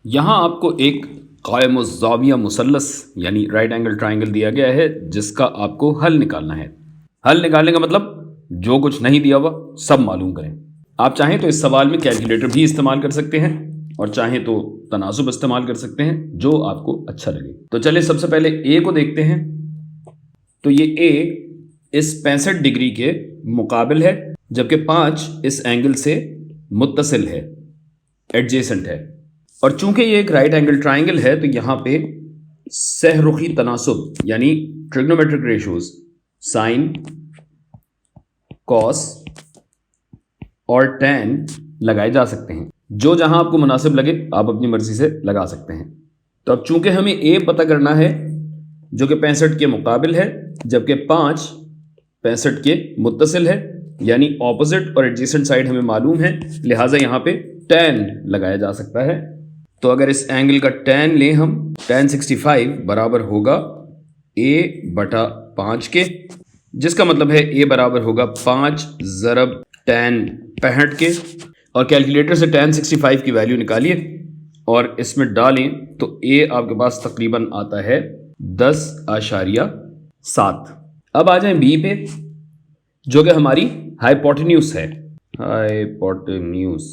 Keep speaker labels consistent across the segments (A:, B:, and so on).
A: यहाँ आपको एक कायम-उज़-ज़ाविया मुसल्लस यानी राइट एंगल ट्रायंगल दिया गया है जिसका आपको हल निकालना है। हल निकालने का मतलब जो कुछ नहीं दिया हुआ सब मालूम करें। आप चाहें तो इस सवाल में कैलकुलेटर भी इस्तेमाल कर सकते हैं और चाहें तो तनासुब इस्तेमाल कर सकते हैं, जो आपको अच्छा लगे। तो चलिए सबसे पहले ए को देखते हैं। तो ये ए इस 65 डिग्री के मुकाबिल है, जबकि 5 इस एंगल से मुत्तसिल है, एडजेसेंट है। और चूंकि ये एक राइट एंगल ट्रायंगल है तो यहाँ पे सहरुखी तनासुब यानी ट्रिग्नोमेट्रिक रेशियोज साइन, कॉस और टैन लगाए जा सकते हैं। जो जहां आपको मुनासिब लगे आप अपनी मर्जी से लगा सकते हैं। तो अब चूंकि हमें ए पता करना है जो कि 65 के मुकाबिल है, जबकि 5 65 के मुत्तसिल है, यानी ऑपोजिट और एडजेसेंट साइड हमें मालूम है, लिहाजा यहाँ पे टैन लगाया जा सकता है। तो अगर इस एंगल का टैन लें हम, टैन 65 बराबर होगा a बटा 5 के, जिसका मतलब है a बराबर होगा 5 ज़रब टैन 65 के। और कैलकुलेटर से टैन 65 की वैल्यू निकालिए और इसमें डालें तो a आपके पास तकरीबन आता है 10.7। अब आ जाएं b पे, जो कि हमारी हाइपोटेन्यूज है, हाइपोटेन्यूज।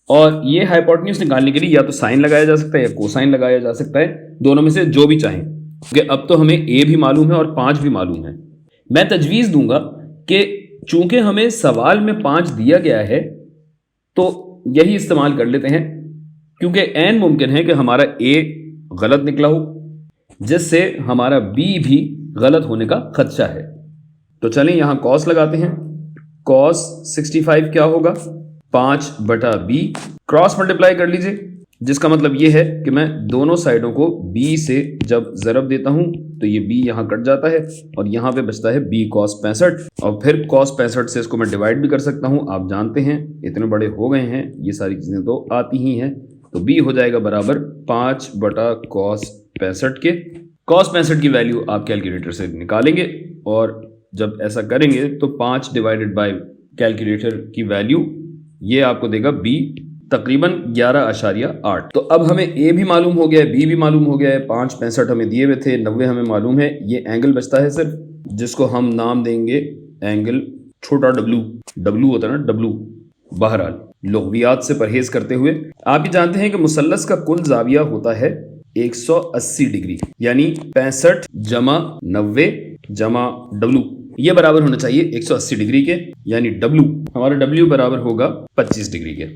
A: और ये हाइपोटेन्यूज निकालने के लिए या तो साइन लगाया जा सकता है या कोसाइन लगाया जा सकता है, दोनों में से जो भी चाहें, क्योंकि अब तो हमें a भी मालूम है और 5 भी मालूम है। मैं तजवीज़ दूंगा कि चूंकि हमें सवाल में 5 दिया गया है तो यही इस्तेमाल कर लेते हैं, क्योंकि ऐन मुमकिन है कि हमारा a गलत निकला हो, जिससे हमारा b भी गलत होने का खदशा है। तो चलें यहाँ कॉस लगाते हैं। कॉस 65 क्या होगा, 5 बटा b, क्रॉस मल्टीप्लाई कर लीजिए, जिसका मतलब ये है कि मैं दोनों साइडों को b से जब ज़रब देता हूं तो ये b यहाँ कट जाता है और यहाँ पे बचता है b cos 65, और फिर cos 65 से इसको मैं डिवाइड भी कर सकता हूं। आप जानते हैं इतने बड़े हो गए हैं, ये सारी चीज़ें तो आती ही हैं। तो b हो जाएगा बराबर 5 बटा cos 65 के। cos 65 की वैल्यू आप कैलकुलेटर से निकालेंगे और जब ऐसा करेंगे तो 5 डिवाइडेड बाय कैलकुलेटर की वैल्यू ये आपको देगा b तकरीबन 11.8। तो अब हमें a भी मालूम हो गया है, b भी मालूम हो गया है, 5 65 हमें दिए हुए थे, 90 हमें मालूम है। ये एंगल बचता है सिर्फ, जिसको हम नाम देंगे एंगल छोटा w होता है ना, w। बहरहाल लुग़वियात से परहेज करते हुए आप ही जानते हैं कि मुसल्लस का कुल ज़ाविया होता है 180 डिग्री, यानी 65 जमा 90 जमा w, ये बराबर होना चाहिए 180 डिग्री के, यानी w, हमारा w बराबर होगा 25 डिग्री के।